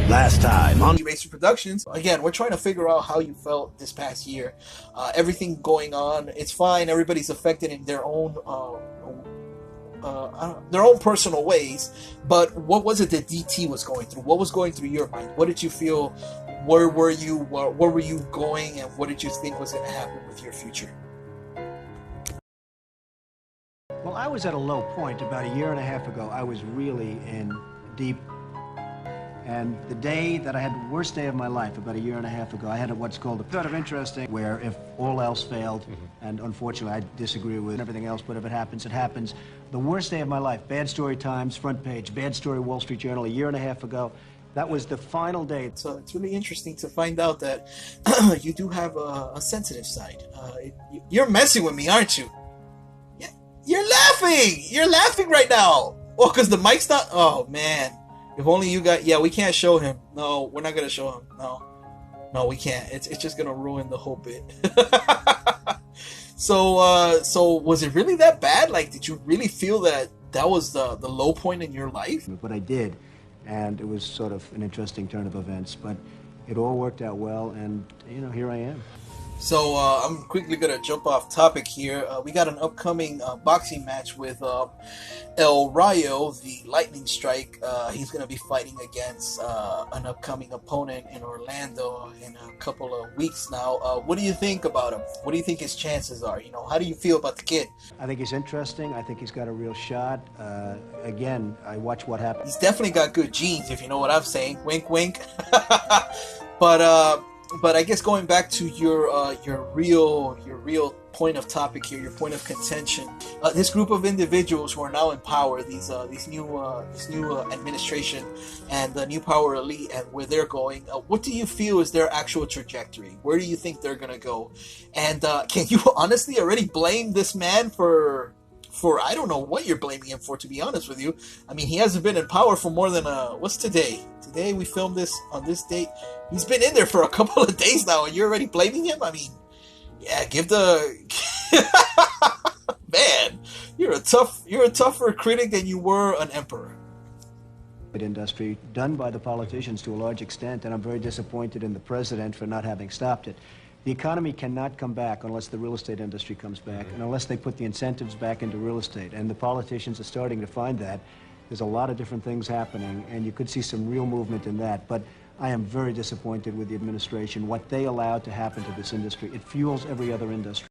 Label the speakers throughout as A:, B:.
A: Last time on
B: E-Rey-Sir Productions. Again, we're trying to figure out how you felt this past year. Everything going on, it's fine. Everybody's affected in their own personal ways. But what was it that D.T was going through? What was going through your mind? What did you feel? Where were you? Where were you going? And what did you think was going to happen with your future?
C: Well, I was at a low point about a year and a half ago. I was really in deep. And the day that I had the worst day of my life, about a year and a half ago, I had what's called a sort of interesting, where if all else failed, and unfortunately I disagree with everything else, but if it happens, it happens. The worst day of my life, Bad Story Times, front page, Bad Story Wall Street Journal, a year and a half ago. That was the final day.
B: So it's really interesting to find out that you do have a sensitive side. You're messing with me, aren't you? Yeah, you're laughing! You're laughing right now! Oh, because the mic's not... Oh, man. If only you got... Yeah, we can't show him. No, we're not going to show him. No, we can't. It's just going to ruin the whole bit. So was it really that bad? Like, did you really feel that was the low point in your life?
C: But I did, and it was sort of an interesting turn of events, but it all worked out well, and, you know, here I am.
B: So I'm quickly going to jump off topic here. We got an upcoming boxing match with El Rayo, the Lightning Strike. He's going to be fighting against an upcoming opponent in Orlando in a couple of weeks now. What do you think about him? What do you think his chances are? You know, how do you feel about the kid?
C: I think he's interesting. I think he's got a real shot. Again, I watch what happens.
B: He's definitely got good genes, if you know what I'm saying. Wink, wink. But I guess going back to your real point of topic here, your point of contention, this group of individuals who are now in power, this new administration and the new power elite, and where they're going, what do you feel is their actual trajectory? Where do you think they're gonna go? And can you honestly already blame this man for I don't know what you're blaming him for, to be honest with you. I mean, he hasn't been in power for more than what's today? Today we filmed this on this date. He's been in there for a couple of days now, and you're already blaming him? I mean, yeah, give the man, you're a tougher critic than you were an emperor.
C: Industry done by the politicians to a large extent, and I'm very disappointed in the president for not having stopped it. The economy cannot come back unless the real estate industry comes back, and unless they put the incentives back into real estate. And the politicians are starting to find that. There's a lot of different things happening, and you could see some real movement in that. But I am very disappointed with the administration, what they allowed to happen to this industry. It fuels every other industry.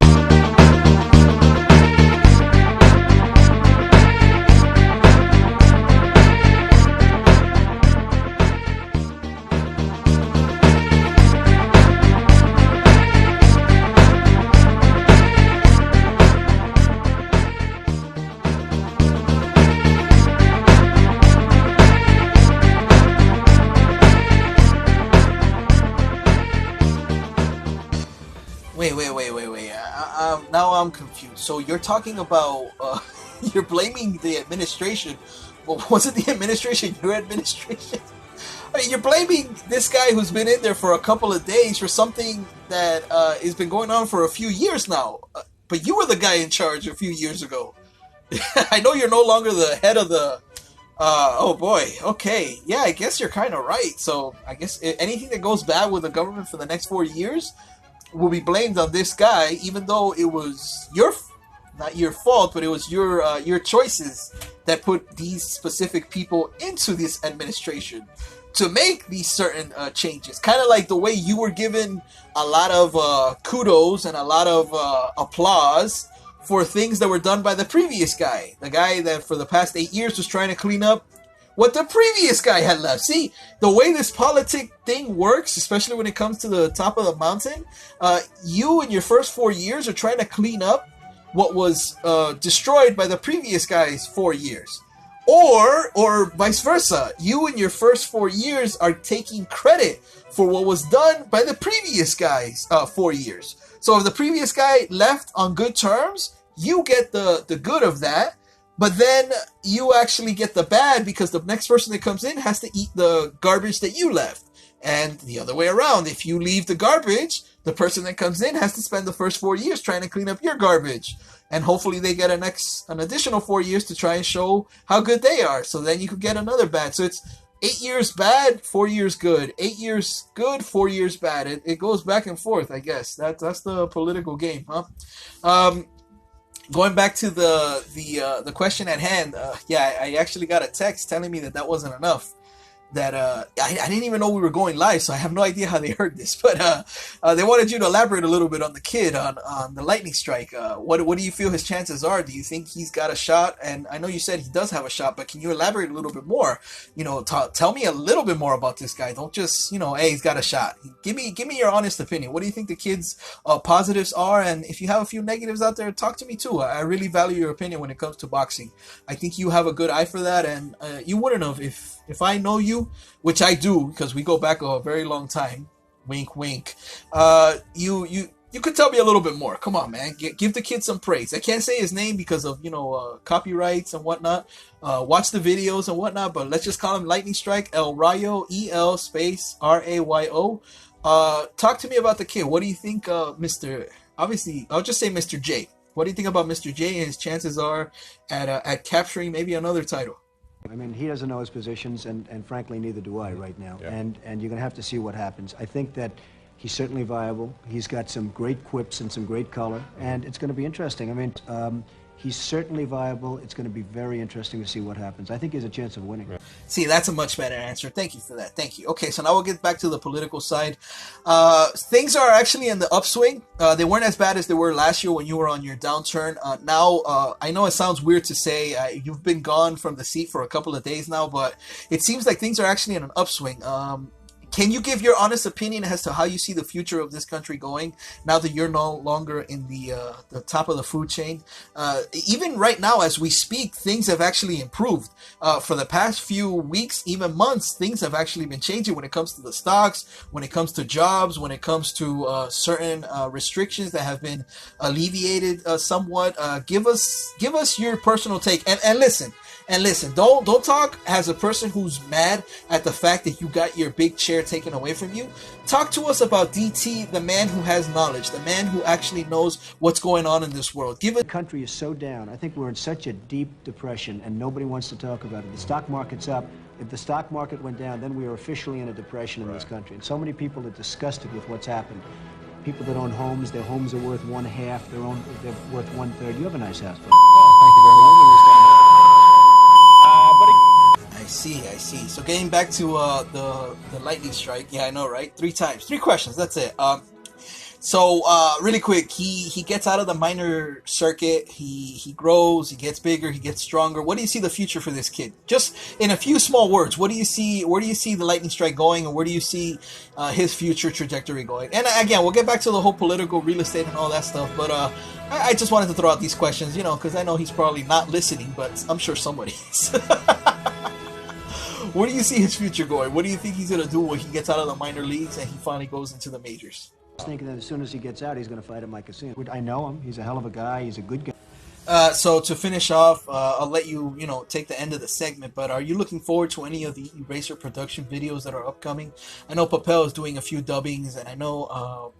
B: Wait. Now I'm confused. So you're talking about, you're blaming the administration. Well, was it the administration, your administration? I mean, you're blaming this guy who's been in there for a couple of days for something that has been going on for a few years now. But you were the guy in charge a few years ago. I know you're no longer the head of the... oh boy, okay. Yeah, I guess you're kind of right. So I guess anything that goes bad with the government for the next 4 years will be blamed on this guy, even though it was not your fault, but it was your choices that put these specific people into this administration to make these certain changes. Kind of like the way you were given a lot of kudos and a lot of applause for things that were done by the previous guy. The guy that for the past 8 years was trying to clean up what the previous guy had left. See, the way this politic thing works, especially when it comes to the top of the mountain, you in your first 4 years are trying to clean up what was destroyed by the previous guy's 4 years. Or vice versa. You in your first 4 years are taking credit for what was done by the previous guy's 4 years. So if the previous guy left on good terms, you get the good of that. But then you actually get the bad because the next person that comes in has to eat the garbage that you left. And the other way around, if you leave the garbage, the person that comes in has to spend the first 4 years trying to clean up your garbage. And hopefully they get an additional 4 years to try and show how good they are. So then you could get another bad. So it's 8 years bad, 4 years good. 8 years good, 4 years bad. It goes back and forth, I guess. That's the political game, huh? Um, Going back to the question at hand, yeah, I actually got a text telling me that that wasn't enough. That I didn't even know we were going live, so I have no idea how they heard this. But they wanted you to elaborate a little bit on the kid, on the lightning strike. What do you feel his chances are? Do you think he's got a shot? And I know you said he does have a shot, but can you elaborate a little bit more? You know, tell me a little bit more about this guy. Don't just, you know, hey, he's got a shot. Give me your honest opinion. What do you think the kid's positives are? And if you have a few negatives out there, talk to me too. I really value your opinion when it comes to boxing. I think you have a good eye for that, and you wouldn't have if I know you, which I do because we go back a very long time. Wink, wink. You could tell me a little bit more. Come on, man. Give the kid some praise. I can't say his name because of copyrights and whatnot. Watch the videos and whatnot, but let's just call him Lightning Strike El Rayo, EL space RAYO. Talk to me about the kid. What do you think, Mr. Obviously, I'll just say Mr. J. What do you think about Mr. J and his chances are at capturing maybe another title?
C: I mean, he doesn't know his positions, and frankly, neither do I right now. Yeah. And you're going to have to see what happens. I think that he's certainly viable. He's got some great quips and some great color, and it's going to be interesting. I mean, he's certainly viable. It's going to be very interesting to see what happens. I think he has a chance of winning. Yeah.
B: See, that's a much better answer. Thank you for that. Thank you. Okay, so now we'll get back to the political side. Things are actually in the upswing. They weren't as bad as they were last year when you were on your downturn. Now, I know it sounds weird to say you've been gone from the seat for a couple of days now, but it seems like things are actually in an upswing. Can you give your honest opinion as to how you see the future of this country going now that you're no longer in the top of the food chain? Even right now, as we speak, things have actually improved. For the past few weeks, even months, things have actually been changing when it comes to the stocks, when it comes to jobs, when it comes to certain restrictions that have been alleviated somewhat. Give us your personal take. And listen. And listen, don't talk as a person who's mad at the fact that you got your big chair taken away from you. Talk to us about D.T., the man who has knowledge, the man who actually knows what's going on in this world.
C: The country is so down. I think we're in such a deep depression, and nobody wants to talk about it. The stock market's up. If the stock market went down, then we are officially in a depression in this country. And so many people are disgusted with what's happened. People that own homes, their homes are worth 1/2, they're worth 1/3. You have a nice house, buddy.
A: Oh, thank you very much.
B: I see. So getting back to the lightning strike, yeah, I know, right? 3 times, 3 questions. That's it. So really quick, he gets out of the minor circuit. He grows. He gets bigger. He gets stronger. What do you see the future for this kid? Just in a few small words, what do you see? Where do you see the lightning strike going, and where do you see his future trajectory going? And again, we'll get back to the whole political real estate and all that stuff. But I just wanted to throw out these questions, because I know he's probably not listening, but I'm sure somebody is. Where do you see his future going? What do you think he's going to do when he gets out of the minor leagues and he finally goes into the majors?
C: I was thinking that as soon as he gets out, he's going to fight at my casino. I know him. He's a hell of a guy. He's a good guy.
B: So to finish off, I'll let you, take the end of the segment, but are you looking forward to any of the EReySir production videos that are upcoming? I know Papèl is doing a few dubbings, and I know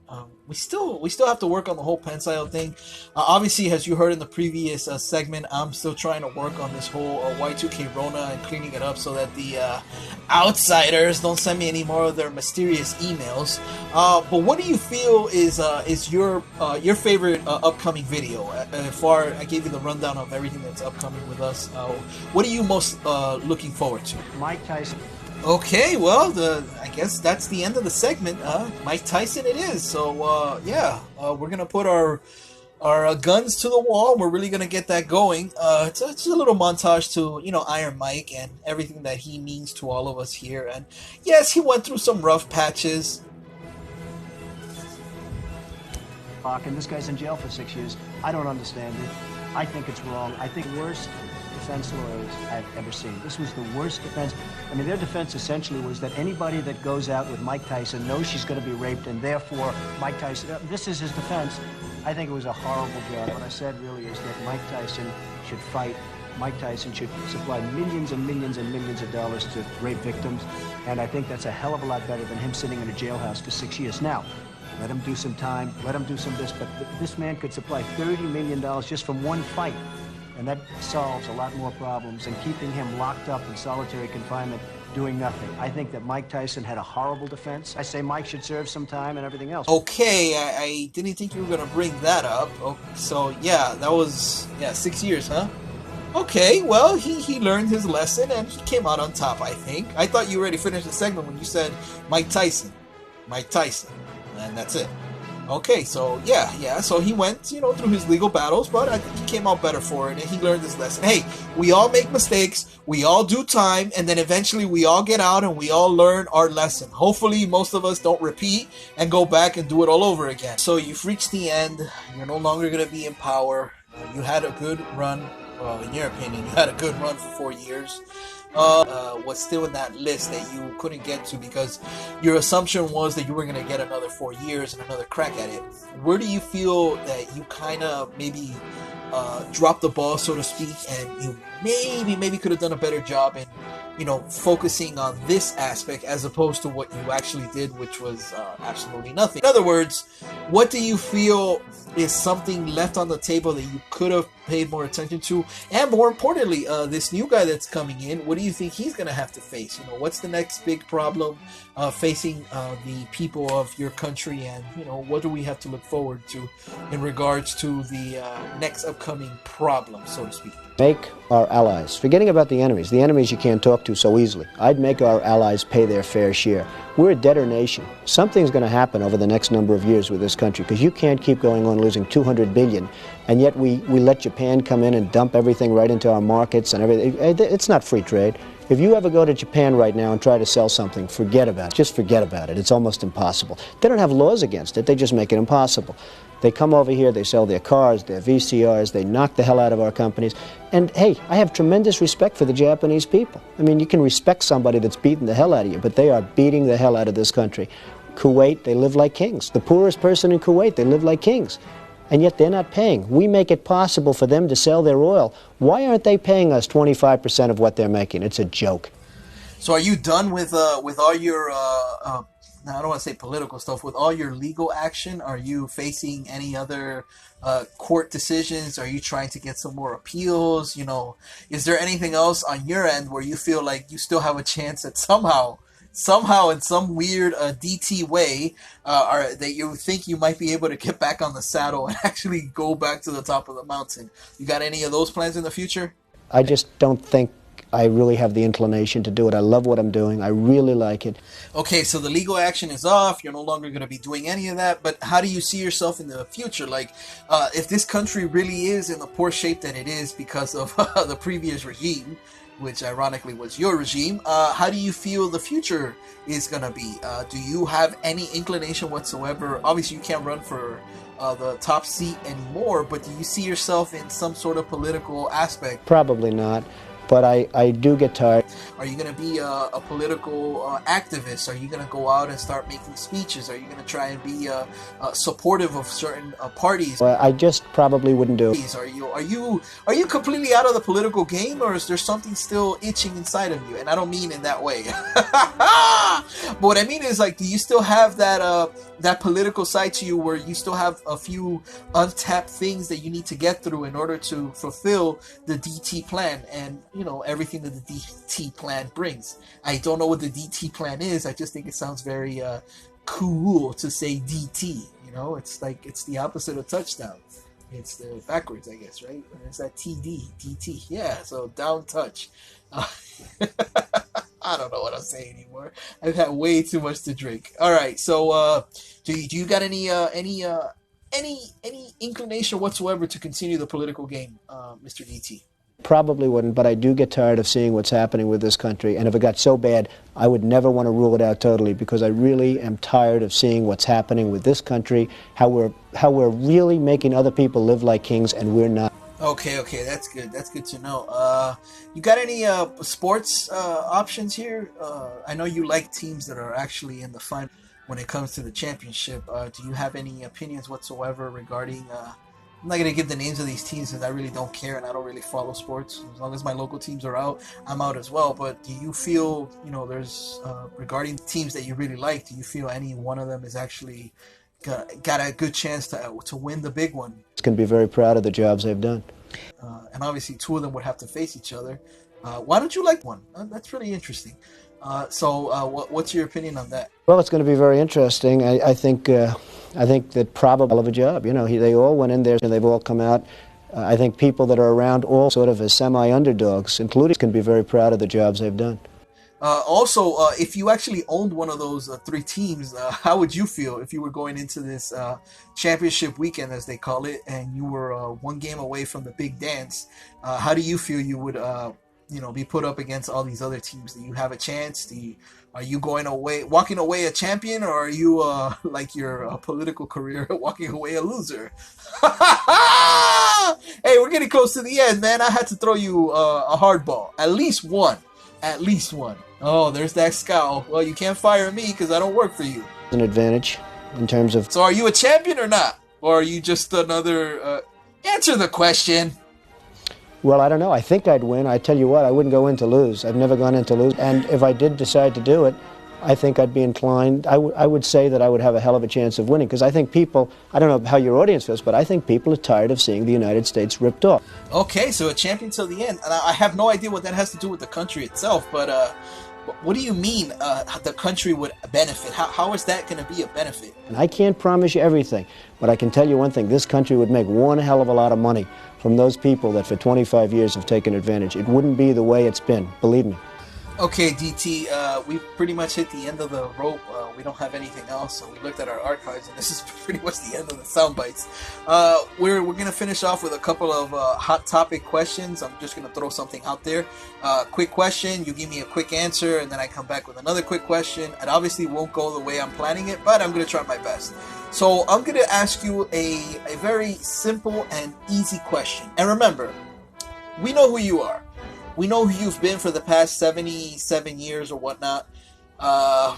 B: we still have to work on the whole Pencilé thing. Obviously, as you heard in the previous segment, I'm still trying to work on this whole Y2K Rona and cleaning it up so that the outsiders don't send me any more of their mysterious emails. But what do you feel is your favorite upcoming video? I gave you the rundown of everything that's upcoming with us. What are you most looking forward to?
C: Mike Tyson.
B: Okay, well, I guess that's the end of the segment. Mike Tyson it is. So, yeah, we're going to put our guns to the wall. We're really going to get that going. It's a little montage to, Iron Mike and everything that he means to all of us here. And, yes, he went through some rough patches.
C: And this guy's in jail for 6 years. I don't understand it. I think it's wrong. I think worst defense lawyers I've ever seen. This was the worst defense. I mean, their defense essentially was that anybody that goes out with Mike Tyson knows she's going to be raped, and therefore Mike Tyson, this is his defense. I think it was a horrible job. What I said really is that Mike Tyson should fight. Mike Tyson should supply millions and millions and millions of dollars to rape victims, and I think that's a hell of a lot better than him sitting in a jailhouse for 6 years. Now, let him do some time, let him do some this, but this man could supply $30 million just from one fight, and that solves a lot more problems, and keeping him locked up in solitary confinement doing nothing. I think that Mike Tyson had a horrible defense. I say Mike should serve some time and everything else.
B: Okay, I didn't think you were gonna bring that up. Oh, so yeah, that was 6 years, huh? Okay, well, he learned his lesson and he came out on top, I think. I thought you already finished the segment when you said Mike Tyson. Mike Tyson. And that's it. Okay, so yeah, so he went, through his legal battles, but I think he came out better for it and he learned his lesson. Hey, we all make mistakes, we all do time, and then eventually we all get out and we all learn our lesson. Hopefully most of us don't repeat and go back and do it all over again. So you've reached the end, you're no longer going to be in power. You had a good run. Well, in your opinion, you had a good run for 4 years. Was still in that list that you couldn't get to because your assumption was that you were going to get another 4 years and another crack at it. Where do you feel that you kind of maybe dropped the ball, so to speak, and you maybe could have done a better job in, focusing on this aspect as opposed to what you actually did, which was absolutely nothing? In other words, what do you feel is something left on the table that you could have paid more attention to? And more importantly, this new guy that's coming in, what do you think he's going to have to face? What's the next big problem facing the people of your country, and what do we have to look forward to in regards to the next upcoming problem, so to speak?
D: Make our allies, forgetting about the enemies you can't talk to so easily. I'd make our allies pay their fair share. We're a debtor nation. Something's going to happen over the next number of years with this country, because you can't keep going on losing $200 billion, and yet we let Japan come in and dump everything right into our markets and everything. It's not free trade. If you ever go to Japan right now and try to sell something, forget about it. Just forget about it. It's almost impossible. They don't have laws against it. They just make it impossible. They come over here, they sell their cars, their VCRs, they knock the hell out of our companies. And hey, I have tremendous respect for the Japanese people. I mean, you can respect somebody that's beating the hell out of you, but they are beating the hell out of this country. Kuwait, they live like kings. The poorest person in Kuwait, they live like kings. And yet they're not paying. We make it possible for them to sell their oil. Why aren't they paying us 25% of what they're making? It's a joke.
B: So are you done with all your now I don't want to say political stuff, with all your legal action? Are you facing any other court decisions? Are you trying to get some more appeals? Is there anything else on your end where you feel like you still have a chance at somehow in some weird D.T. way, that you think you might be able to get back on the saddle and actually go back to the top of the mountain? You got any of those plans in the future?
D: I just don't think I really have the inclination to do it. I love what I'm doing. I really like it.
B: Okay, so the legal action is off. You're no longer going to be doing any of that. But how do you see yourself in the future? Like, if this country really is in the poor shape that it is because of the previous regime, which ironically was your regime, how do you feel the future is going to be? Do you have any inclination whatsoever? Obviously, you can't run for the top seat anymore, but do you see yourself in some sort of political aspect?
D: Probably not. But I do get tired.
B: Are you going to be a political activist? Are you going to go out and start making speeches? Are you going to try and be supportive of certain parties?
D: Well, I just probably wouldn't do it.
B: Are you completely out of the political game, or is there something still itching inside of you? And I don't mean in that way. But what I mean is, like, do you still have that political side to you where you still have a few untapped things that you need to get through in order to fulfill the D.T. plan and everything that the D.T. plan brings? I don't know what the D.T. plan is. I just think it sounds very cool to say D.T. It's like it's the opposite of touchdown. It's the backwards, I guess, right? It's that T.D. D.T. Yeah, so down touch. I don't know what I'm saying anymore. I've had way too much to drink. All right, so do you got any inclination whatsoever to continue the political game, Mr. D.T.?
D: Probably wouldn't, but I do get tired of seeing what's happening with this country. And if it got so bad, I would never want to rule it out totally, because I really am tired of seeing what's happening with this country, how we're really making other people live like kings, and we're not.
B: Okay, that's good. That's good to know. You got any sports options here? I know you like teams that are actually in the final when it comes to the championship. Do you have any opinions whatsoever regarding... I'm not going to give the names of these teams because I really don't care and I don't really follow sports. As long as my local teams are out, I'm out as well. But do you feel, there's, regarding teams that you really like, do you feel any one of them is actually got a good chance to win the big one?
D: I can be very proud of the jobs they've done.
B: And obviously two of them would have to face each other. Why don't you like one? That's really interesting. What's your opinion on that?
D: Well, it's going to be very interesting. I think that probably of a job. You know, they all went in there and they've all come out. I think people that are around all sort of as semi-underdogs, including, can be very proud of the jobs they've done.
B: If you actually owned one of those three teams, how would you feel if you were going into this championship weekend, as they call it, and you were one game away from the big dance? How do you feel you would, be put up against all these other teams? Do you have a chance? Are you walking away a champion, or are you like your political career, walking away a loser? Hey, we're getting close to the end, man. I had to throw you a hardball, at least one. At least one. Oh, there's that scowl. Well, you can't fire me because I don't work for you.
D: An advantage in terms of...
B: So are you a champion or not? Or are you just another... Answer the question.
D: Well, I don't know. I think I'd win. I tell you what, I wouldn't go in to lose. I've never gone in to lose. And if I did decide to do it, I think I'd be inclined... I would say that I would have a hell of a chance of winning, because I think people... I don't know how your audience feels, but I think people are tired of seeing the United States ripped off.
B: Okay, so a champion till the end. And I have no idea what that has to do with the country itself, but what do you mean the country would benefit? How is that going to be a benefit?
D: And I can't promise you everything, but I can tell you one thing. This country would make one hell of a lot of money from those people that for 25 years have taken advantage. It wouldn't be the way it's been, believe me.
B: Okay, DT, we've pretty much hit the end of the rope. We don't have anything else, so we looked at our archives, and this is pretty much the end of the sound bites. We're going to finish off with a couple of hot topic questions. I'm just going to throw something out there. Quick question, you give me a quick answer, and then I come back with another quick question. It obviously won't go the way I'm planning it, but I'm going to try my best. So I'm going to ask you a very simple and easy question. And remember, we know who you are. We know who you've been for the past 77 years or whatnot.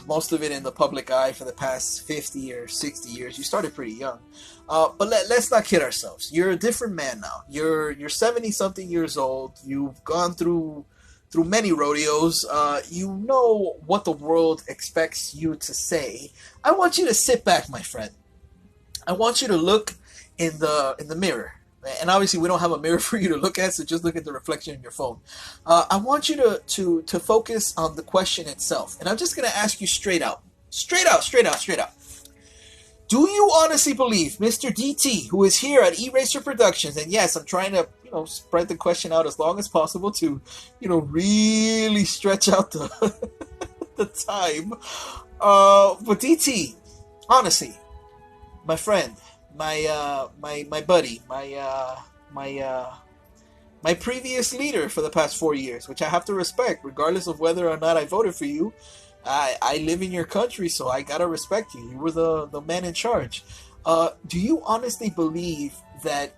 B: Most of it in the public eye for the past 50 or 60 years. You started pretty young. But let's not kid ourselves. You're a different man now. You're 70-something years old. You've gone through many rodeos. You know what the world expects you to say. I want you to sit back, my friend. I want you to look in the mirror. And obviously, we don't have a mirror for you to look at, so just look at the reflection in your phone. I want you to focus on the question itself. And I'm just going to ask you straight out. Straight out. Do you honestly believe Mr. D.T., who is here at E-Rey-Sir Productions, and yes, I'm trying to, spread the question out as long as possible to, really stretch out the, the time. But D.T., honestly, my friend, my buddy, my previous leader for the past 4 years, which I have to respect, regardless of whether or not I voted for you. I live in your country, so I gotta respect you. You were the man in charge. Do you honestly believe that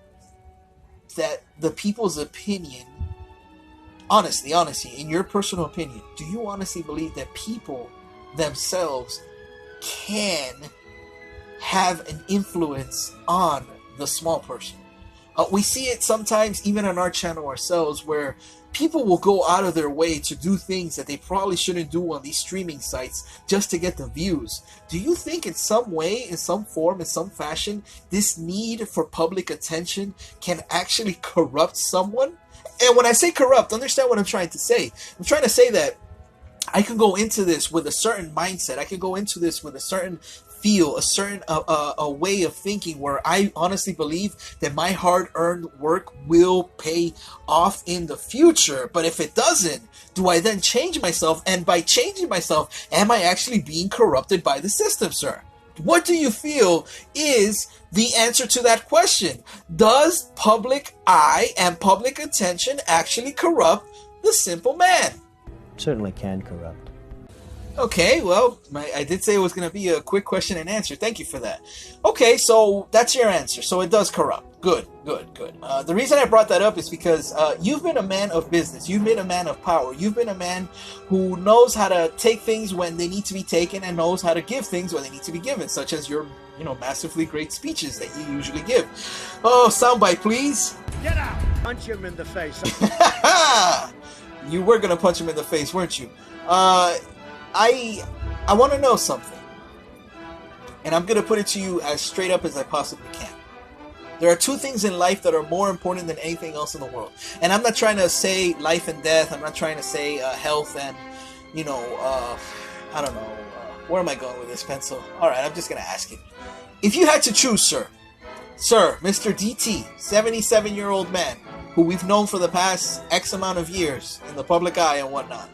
B: the people's opinion, honestly, in your personal opinion, do you honestly believe that people themselves can have an influence on the small person? We see it sometimes even on our channel ourselves, where people will go out of their way to do things that they probably shouldn't do on these streaming sites just to get the views. Do you think in some way, in some form, in some fashion, this need for public attention can actually corrupt someone? And when I say corrupt, understand what I'm trying to say. I'm trying to say that I can go into this with a certain mindset. I can go into this with a certain feel, a certain a way of thinking where I honestly believe that my hard-earned work will pay off in the future. But if it doesn't, do I then change myself? And by changing myself, am I actually being corrupted by the system, sir? What do you feel is the answer to that question? Does public eye and public attention actually corrupt the simple man?
D: Certainly can corrupt.
B: Okay, well, I did say it was going to be a quick question and answer. Thank you for that. Okay, so that's your answer. So it does corrupt. Good. The reason I brought that up is because you've been a man of business. You've been a man of power. You've been a man who knows how to take things when they need to be taken and knows how to give things when they need to be given, such as your, massively great speeches that you usually give. Oh, soundbite, please.
A: Get out! Punch him in the face.
B: You were going to punch him in the face, weren't you? I want to know something, and I'm going to put it to you as straight up as I possibly can. There are two things in life that are more important than anything else in the world. And I'm not trying to say life and death. I'm not trying to say health you know, I don't know, where am I going with this, Pencil? Alright, I'm just gonna ask it. If you had to choose, sir, Mr. D.T., 77-year-old man, who we've known for the past X amount of years in the public eye and whatnot,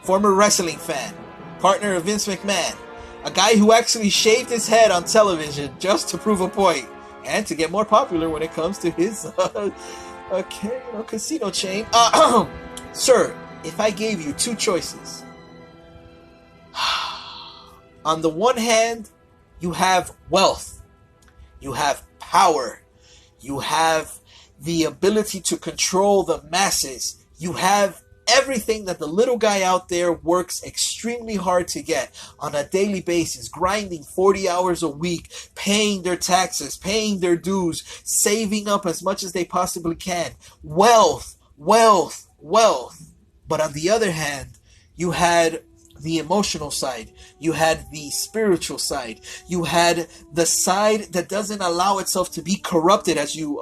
B: former wrestling fan, partner of Vince McMahon, a guy who actually shaved his head on television just to prove a point, and to get more popular when it comes to his casino chain. Sir, if I gave you two choices, on the one hand, you have wealth, you have power, you have the ability to control the masses, you have everything that the little guy out there works extremely hard to get on a daily basis, grinding 40 hours a week, paying their taxes, paying their dues, saving up as much as they possibly can. Wealth, wealth, wealth. But on the other hand, you had the emotional side, you had the spiritual side, you had the side that doesn't allow itself to be corrupted, as you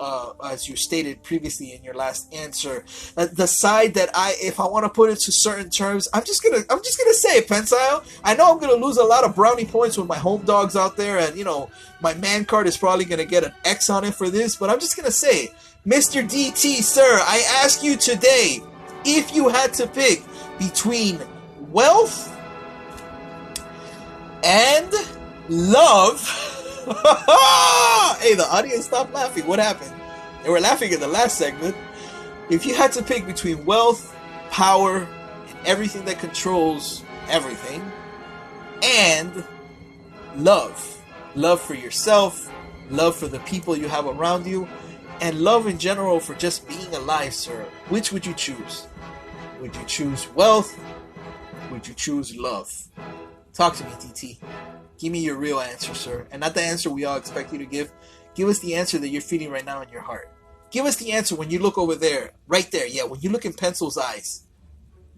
B: stated previously in your last answer. The side that if I want to put it to certain terms, I'm just gonna say it, Pencilé. I know I'm gonna lose a lot of brownie points with my home dogs out there, and my man card is probably gonna get an X on it for this, but I'm just gonna say, Mr. D.T., sir, I ask you today, if you had to pick between wealth and love. Hey, the audience stopped laughing. What happened? They were laughing in the last segment. If you had to pick between wealth, power, and everything that controls everything, and love for yourself, love for the people you have around you, and love in general for just being alive, sir, which would you choose? Would you choose wealth? Would you choose love? Talk to me, DT. Give me your real answer, sir. And not the answer we all expect you to give. Give us the answer that you're feeling right now in your heart. Give us the answer when you look over there. Right there, yeah, when you look in Pencil's eyes.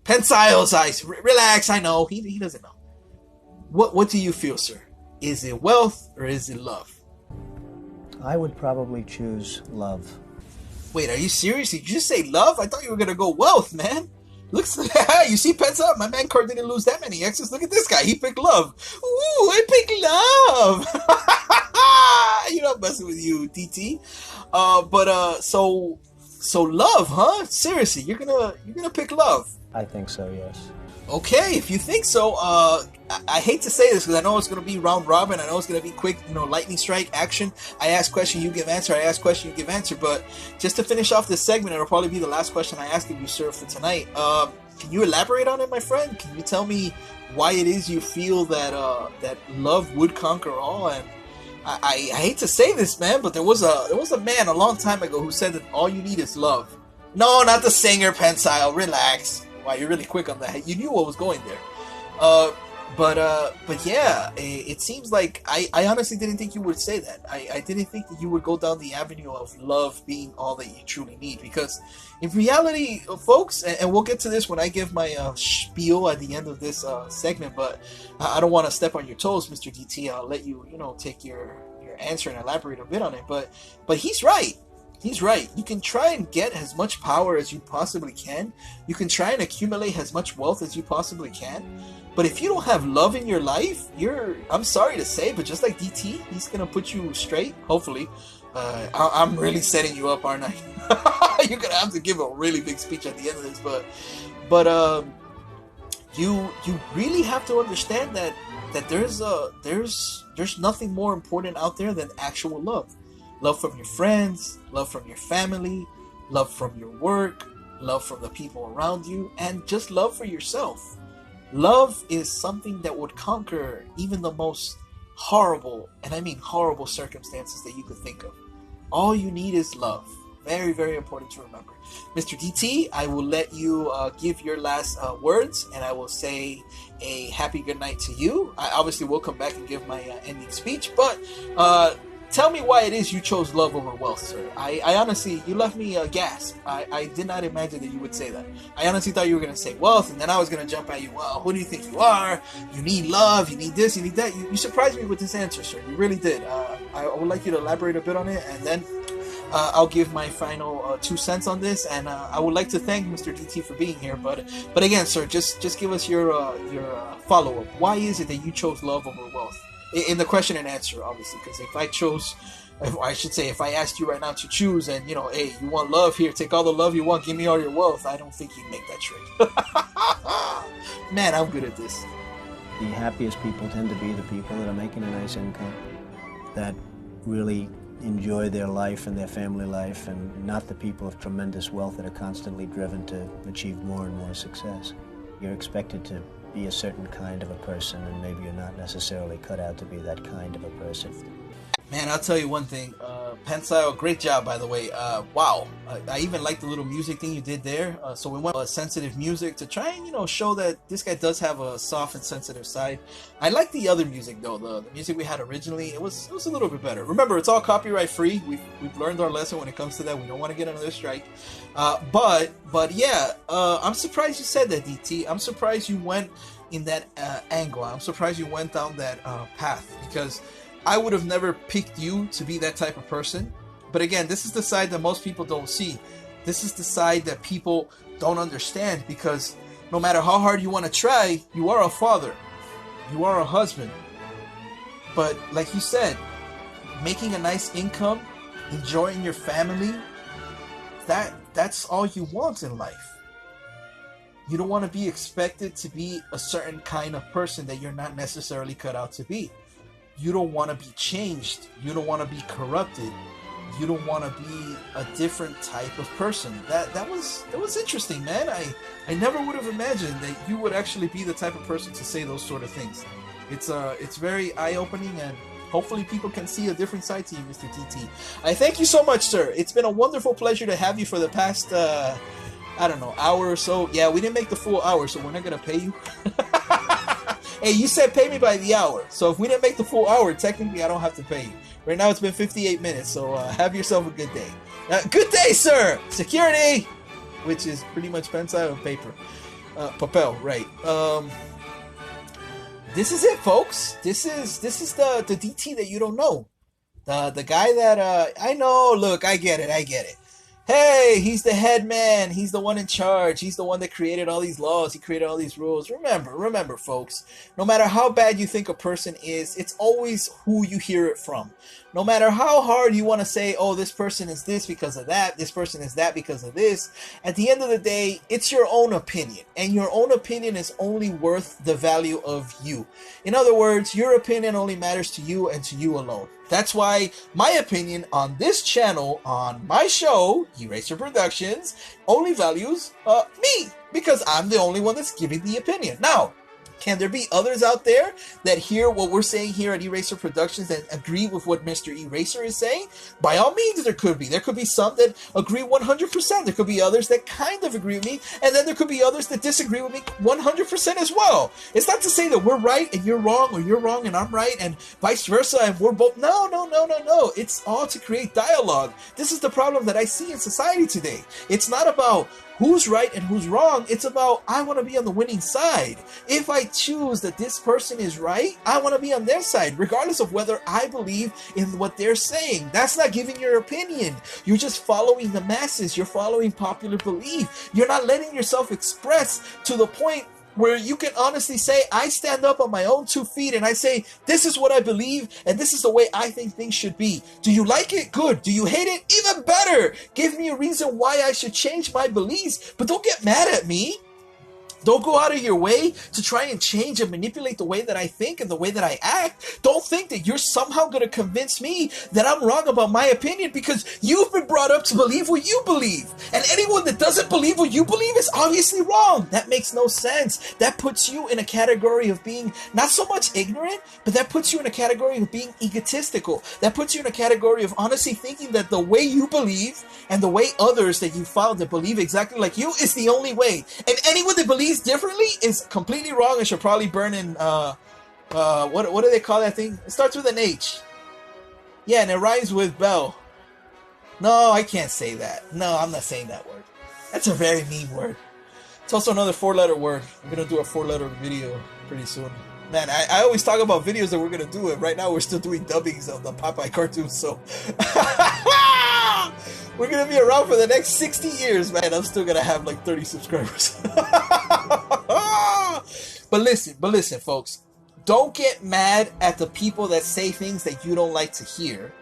B: Pencil's eyes. Relax, I know. He doesn't know. What do you feel, sir? Is it wealth or is it love?
D: I would probably choose love.
B: Wait, are you serious? Did you just say love? I thought you were going to go wealth, man. Looks you see, Pencilé, my man card didn't lose that many X's. Look at this guy. He picked love. Ooh, I picked love. You know, I'm messing with you, DT. So love, huh? Seriously, you're gonna pick love.
D: I think so, yes.
B: Okay, if you think so, I hate to say this because I know it's going to be round robin. I know it's going to be quick, lightning strike action. I ask question, you give answer. I ask question, you give answer. But just to finish off this segment, it'll probably be the last question I ask of you, sir, for tonight. Can you elaborate on it, my friend? Can you tell me why it is you feel that that love would conquer all? And I hate to say this, man, but there was a man a long time ago who said that all you need is love. No, not the singer, Pencilé. Relax. Wow, you're really quick on that. You knew what was going there. But yeah, it seems like I honestly didn't think you would say that. I didn't think that you would go down the avenue of love being all that you truly need. Because in reality, folks, and we'll get to this when I give my spiel at the end of this segment, but I don't want to step on your toes, Mr. DT. I'll let you, take your answer and elaborate a bit on it. But he's right. He's right. You can try and get as much power as you possibly can. You can try and accumulate as much wealth as you possibly can. But if you don't have love in your life, I'm sorry to say, but just like DT, he's going to put you straight, hopefully. I'm really setting you up, aren't I? You're going to have to give a really big speech at the end of this. But you really have to understand that there's nothing more important out there than actual love. Love from your friends, love from your family, love from your work, love from the people around you, and just love for yourself. Love is something that would conquer even the most horrible, and I mean horrible circumstances that you could think of. All you need is love. Very, very important to remember. Mr. DT, I will let you give your last words, and I will say a happy good night to you. I obviously will come back and give my ending speech, but tell me why it is you chose love over wealth, sir. I honestly, you left me gasp. I did not imagine that you would say that. I honestly thought you were going to say wealth, and then I was going to jump at you. Well, who do you think you are? You need love, you need this, you need that. You surprised me with this answer, sir. You really did. I would like you to elaborate a bit on it, and then I'll give my final 2 cents on this, and I would like to thank Mr. DT for being here. But again, sir, just give us your follow-up. Why is it that you chose love over wealth? In the question and answer, obviously, because if I asked you right now to choose, and hey, you want love, here, take all the love you want, give me all your wealth, I don't think you'd make that trade. Man, I'm good at this.
D: The happiest people tend to be the people that are making a nice income, that really enjoy their life and their family life, and not the people of tremendous wealth that are constantly driven to achieve more and more success. You're expected to be a certain kind of a person, and maybe you're not necessarily cut out to be that kind of a person.
B: Man, I'll tell you one thing, Pencilé, great job, by the way. Wow, I even like the little music thing you did there. So we went with sensitive music to try and, show that this guy does have a soft and sensitive side. I like the other music, though. The music we had originally, it was a little bit better. Remember, it's all copyright free. We've learned our lesson when it comes to that. We don't want to get another strike. But yeah, I'm surprised you said that, DT. I'm surprised you went in that angle. I'm surprised you went down that path, because I would have never picked you to be that type of person. But again, this is the side that most people don't see. This is the side that people don't understand, because no matter how hard you want to try, you are a father. You are a husband. But like you said, making a nice income, enjoying your family, that's all you want in life. You don't want to be expected to be a certain kind of person that you're not necessarily cut out to be. You don't want to be changed. You don't want to be corrupted. You don't want to be a different type of person. That was interesting, man. I never would have imagined that you would actually be the type of person to say those sort of things. It's very eye-opening, and hopefully people can see a different side to you, Mr. DT. I thank you so much, sir. It's been a wonderful pleasure to have you for the past I don't know, hour or so. Yeah, we didn't make the full hour, so we're not gonna pay you. Hey, you said pay me by the hour, so if we didn't make the full hour, technically I don't have to pay you. Right now it's been 58 minutes, so have yourself a good day. Good day, sir! Security! Which is pretty much pencil and paper. Papèl, right. This is it, folks. This is the DT that you don't know. The guy that, I know, look, I get it. Hey, he's the head man. He's the one in charge. He's the one that created all these laws. He created all these rules. Remember, folks, no matter how bad you think a person is, it's always who you hear it from. No matter how hard you want to say, oh, this person is this because of that, this person is that because of this, at the end of the day, it's your own opinion. And your own opinion is only worth the value of you. In other words, your opinion only matters to you and to you alone. That's why my opinion on this channel, on my show, E-Rey-Sir Productions, only values me, because I'm the only one that's giving the opinion. Now, can there be others out there that hear what we're saying here at E-Rey-Sir Productions and agree with what Mr. E-Rey-Sir is saying? By all means, there could be. There could be some that agree 100%. There could be others that kind of agree with me, and then there could be others that disagree with me 100% as well. It's not to say that we're right and you're wrong, or you're wrong and I'm right, and vice versa, and we're both... No. It's all to create dialogue. This is the problem that I see in society today. It's not about who's right and who's wrong. It's about, I want to be on the winning side. If I choose that this person is right, I want to be on their side, regardless of whether I believe in what they're saying. That's not giving your opinion. You're just following the masses. You're following popular belief. You're not letting yourself express to the point where you can honestly say, I stand up on my own 2 feet and I say, this is what I believe and this is the way I think things should be. Do you like it? Good. Do you hate it? Even better. Give me a reason why I should change my beliefs, but don't get mad at me. Don't go out of your way to try and change and manipulate the way that I think and the way that I act. Don't think that you're somehow going to convince me that I'm wrong about my opinion, because you've been brought up to believe what you believe. And anyone that doesn't believe what you believe is obviously wrong. That makes no sense. That puts you in a category of being not so much ignorant, but that puts you in a category of being egotistical. That puts you in a category of honestly thinking that the way you believe and the way others that you found that believe exactly like you is the only way. And anyone that believes differently is completely wrong and should probably burn in what do they call that thing? It starts with an H. Yeah, and it rhymes with bell. No, I can't say that. No, I'm not saying that word. That's a very mean word. It's also another 4-letter word. I'm gonna do a 4-letter video pretty soon. Man, I always talk about videos that we're gonna do, and right now we're still doing dubbings of the Popeye cartoons, so We're gonna be around for the next 60 years, man. I'm still gonna have like 30 subscribers. But listen, folks. Don't get mad at the people that say things that you don't like to hear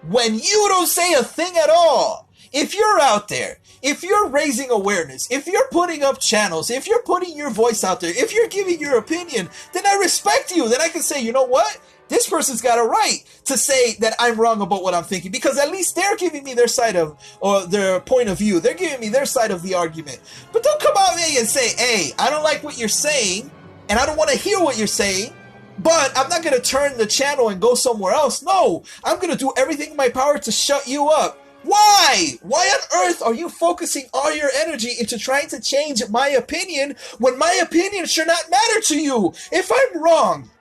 B: when you don't say a thing at all. If you're out there, if you're raising awareness, if you're putting up channels, if you're putting your voice out there, if you're giving your opinion, then I respect you. Then I can say, you know what? This person's got a right to say that I'm wrong about what I'm thinking, because at least they're giving me their side of, or their point of view. They're giving me their side of the argument. But don't come out here and say, hey, I don't like what you're saying, and I don't want to hear what you're saying, but I'm not going to turn the channel and go somewhere else. No, I'm going to do everything in my power to shut you up. Why? Why on earth are you focusing all your energy into trying to change my opinion when my opinion should not matter to you? If I'm wrong,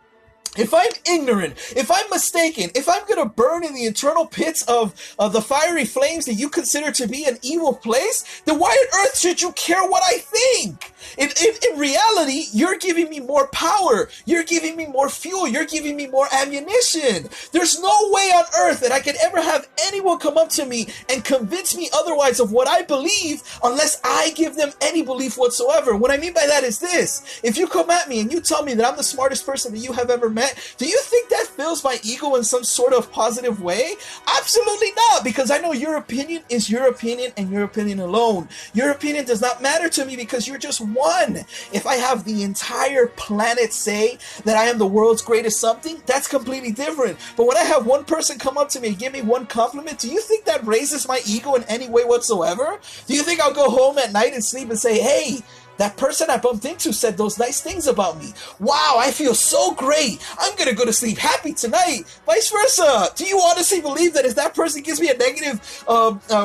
B: if I'm ignorant, if I'm mistaken, if I'm going to burn in the eternal pits of the fiery flames that you consider to be an evil place, then why on earth should you care what I think? In reality, you're giving me more power. You're giving me more fuel. You're giving me more ammunition. There's no way on earth that I could ever have anyone come up to me and convince me otherwise of what I believe unless I give them any belief whatsoever. What I mean by that is this. If you come at me and you tell me that I'm the smartest person that you have ever met, do you think that fills my ego in some sort of positive way? Absolutely not, because I know your opinion is your opinion and your opinion alone. Your opinion does not matter to me because you're just one. If I have the entire planet say that I am the world's greatest something, that's completely different. But when I have one person come up to me and give me one compliment, do you think that raises my ego in any way whatsoever? Do you think I'll go home at night and sleep and say, hey, that person I bumped into said those nice things about me. Wow, I feel so great. I'm going to go to sleep happy tonight. Vice versa. Do you honestly believe that if that person gives me a negative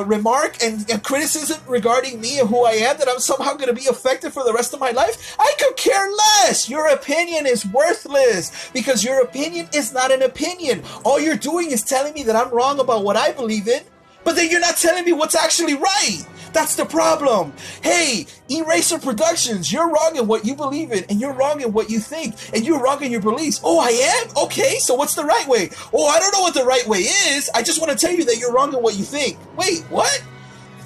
B: remark and criticism regarding me and who I am, that I'm somehow going to be affected for the rest of my life? I could care less. Your opinion is worthless because your opinion is not an opinion. All you're doing is telling me that I'm wrong about what I believe in, but then you're not telling me what's actually right. That's the problem. Hey, E-Rey-Sir Productions, you're wrong in what you believe in, and you're wrong in what you think, and you're wrong in your beliefs. Oh, I am? Okay, so what's the right way? Oh, I don't know what the right way is. I just want to tell you that you're wrong in what you think. Wait, what?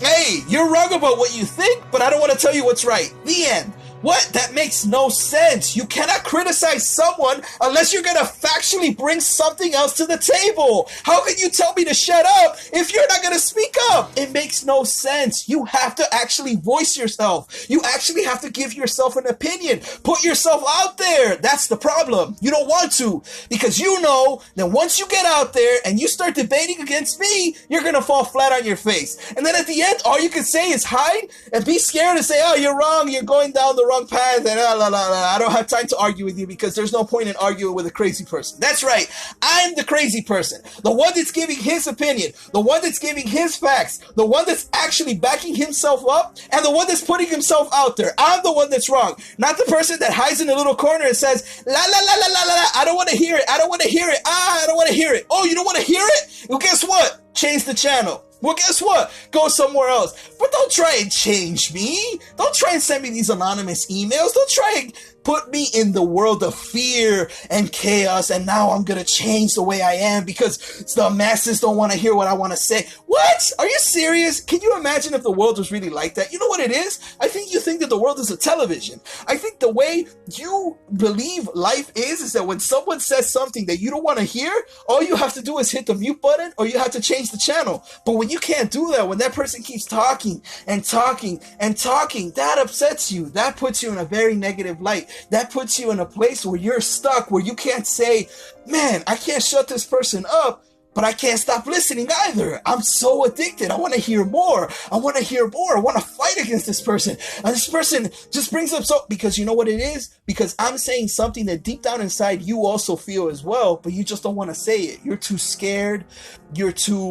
B: Hey, you're wrong about what you think, but I don't want to tell you what's right. The end. What? That makes no sense. You cannot criticize someone unless you're going to factually bring something else to the table. How can you tell me to shut up if you're not going to speak up? It makes no sense. You have to actually voice yourself. You actually have to give yourself an opinion. Put yourself out there. That's the problem. You don't want to, because you know that once you get out there and you start debating against me, you're going to fall flat on your face. And then at the end, all you can say is hide and be scared and say, oh, you're wrong. You're going down the wrong path, and I don't have time to argue with you because there's no point in arguing with a crazy person. That's right. I'm the crazy person. The one that's giving his opinion, the one that's giving his facts, the one that's actually backing himself up, and the one that's putting himself out there. I'm the one that's wrong. Not the person that hides in a little corner and says, la la la la la la, I don't want to hear it. I don't want to hear it. I don't want to hear it. Oh, you don't want to hear it? Well, guess what? Change the channel. Well, guess what? Go somewhere else. But don't try and change me. Don't try and send me these anonymous emails. Don't try and put me in the world of fear and chaos, and now I'm gonna change the way I am because the masses don't want to hear what I want to say. What? Are you serious? Can you imagine if the world was really like that? You know what it is? I think you think that the world is a television. I think the way you believe life is that when someone says something that you don't want to hear, all you have to do is hit the mute button or you have to change the channel. But when you can't do that, when that person keeps talking and talking and talking, that upsets you. That puts you in a very negative light. That puts you in a place where you're stuck, where you can't say, man, I can't shut this person up, but I can't stop listening either. I'm so addicted. I want to hear more. I want to hear more. I want to fight against this person. And this person just brings up because you know what it is? Because I'm saying something that deep down inside you also feel as well, but you just don't want to say it. You're too scared. You're too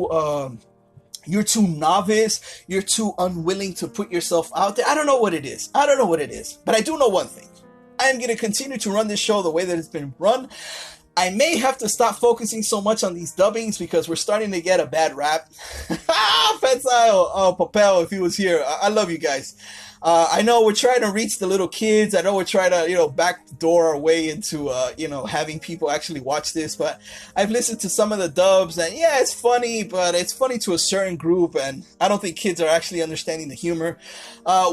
B: novice. You're too unwilling to put yourself out there. I don't know what it is. I don't know what it is. But I do know one thing. I am going to continue to run this show the way that it's been run. I may have to stop focusing so much on these dubbings because we're starting to get a bad rap. Pencilé, Papèl, if he was here. I love you guys. I know we're trying to reach the little kids. I know we're trying to, you know, backdoor our way into, you know, having people actually watch this. But I've listened to some of the dubs, and yeah, it's funny, but it's funny to a certain group, and I don't think kids are actually understanding the humor.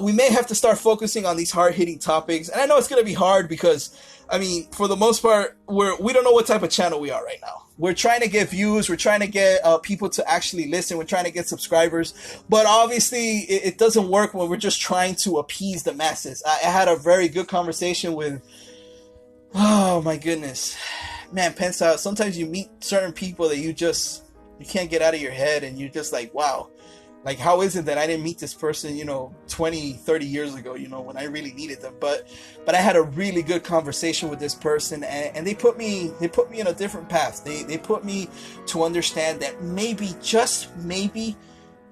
B: We may have to start focusing on these hard-hitting topics, and I know it's going to be hard because, I mean, for the most part, we don't know what type of channel we are right now. We're trying to get views. We're trying to get people to actually listen. We're trying to get subscribers. But obviously, it doesn't work when we're just trying to appease the masses. I had a very good conversation with, oh my goodness, man, Pencilé. Sometimes you meet certain people that you can't get out of your head, and you're just like, wow. Like, how is it that I didn't meet this person, you know, 20, 30 years ago, you know, when I really needed them? But I had a really good conversation with this person, and they put me in a different path. They put me to understand that maybe, just maybe,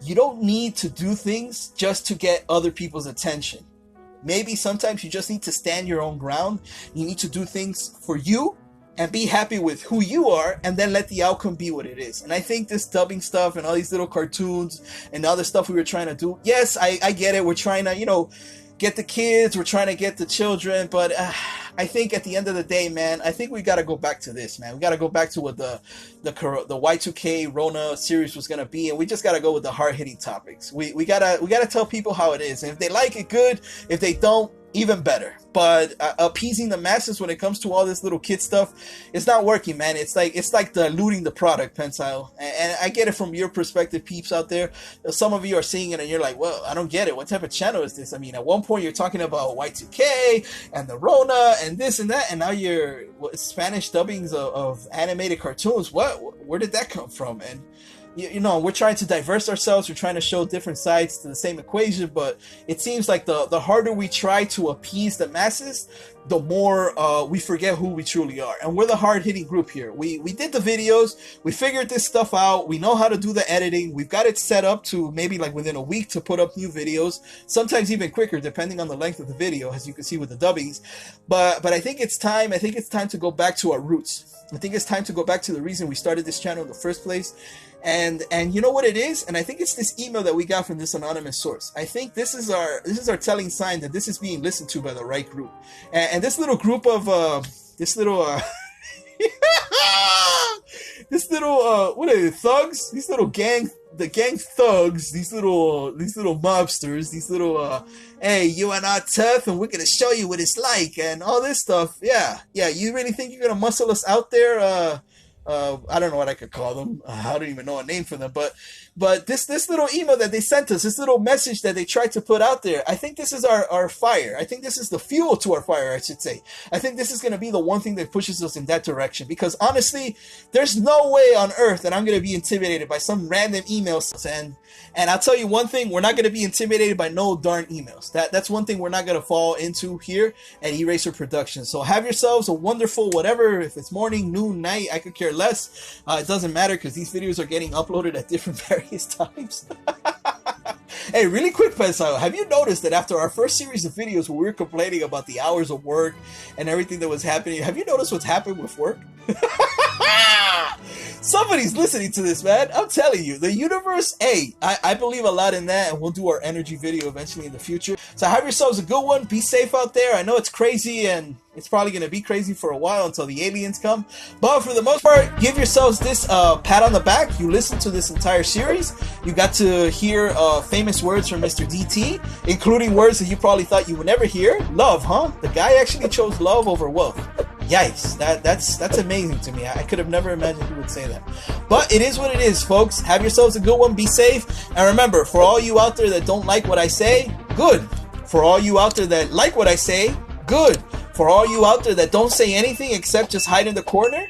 B: you don't need to do things just to get other people's attention. Maybe sometimes you just need to stand your own ground. You need to do things for you and be happy with who you are, and then let the outcome be what it is. And I think this dubbing stuff and all these little cartoons and the other stuff we were trying to do, yes, I get it. We're trying to, you know, get the kids, we're trying to get the children, but I think at the end of the day, man, I think we got to go back to this, man. We got to go back to what the Y2K Rona series was going to be, and we just got to go with the hard-hitting topics. We got to tell people how it is, and if they like it, good. If they don't, even better. But appeasing the masses when it comes to all this little kid stuff, it's not working, man. It's like diluting the product, Pencilé. And I get it from your perspective, peeps out there. Some of you are seeing it and you're like, well, I don't get it. What type of channel is this? I mean, at one point you're talking about Y2K and the Rona and this and that, and now you're Spanish dubbings of animated cartoons. Where did that come from? And you know, we're trying to diverse ourselves. We're trying to show different sides to the same equation, but it seems like the harder we try to appease the masses, the more we forget who we truly are. And we're the hard-hitting group here. We did the videos. We figured this stuff out. We know how to do the editing. We've got it set up to maybe like within a week to put up new videos, sometimes even quicker, depending on the length of the video, as you can see with the dubbings. But I think it's time. I think it's time to go back to our roots. I think it's time to go back to the reason we started this channel in the first place. And you know what it is? And I think it's this email that we got from this anonymous source. I think this is our telling sign that this is being listened to by the right group. And this little group of this little what are they, thugs? These little gang thugs, these little mobsters, these little hey, you are not tough and we're gonna show you what it's like and all this stuff. Yeah, you really think you're gonna muscle us out there? I don't know what I could call them. I don't even know a name for them. But this little email that they sent us, this little message that they tried to put out there, I think this is our fire. I think this is the fuel to our fire, I should say. I think this is going to be the one thing that pushes us in that direction. Because honestly, there's no way on earth that I'm going to be intimidated by some random emails. And I'll tell you one thing, we're not going to be intimidated by no darn emails. That's one thing we're not going to fall into here at EReySir Productions. So have yourselves a wonderful whatever, if it's morning, noon, night, I could care less. It doesn't matter because these videos are getting uploaded at different various times. Hey, really quick, Pencilé, have you noticed that after our first series of videos where we were complaining about the hours of work and everything that was happening, have you noticed what's happened with work? Somebody's listening to this, man. I'm telling you, the universe, hey, I believe a lot in that, and we'll do our energy video eventually in the future. So have yourselves a good one. Be safe out there. I know it's crazy, and it's probably going to be crazy for a while until the aliens come. But for the most part, give yourselves this pat on the back. You listened to this entire series. You got to hear famous words from Mr. D.T, including words that you probably thought you would never hear. Love, huh? The guy actually chose love over wealth. Yikes, that's amazing to me. I could have never imagined he would say that. But it is what it is, folks. Have yourselves a good one. Be safe. And remember, for all you out there that don't like what I say, good. For all you out there that like what I say, good. For all you out there that don't say anything except just hide in the corner,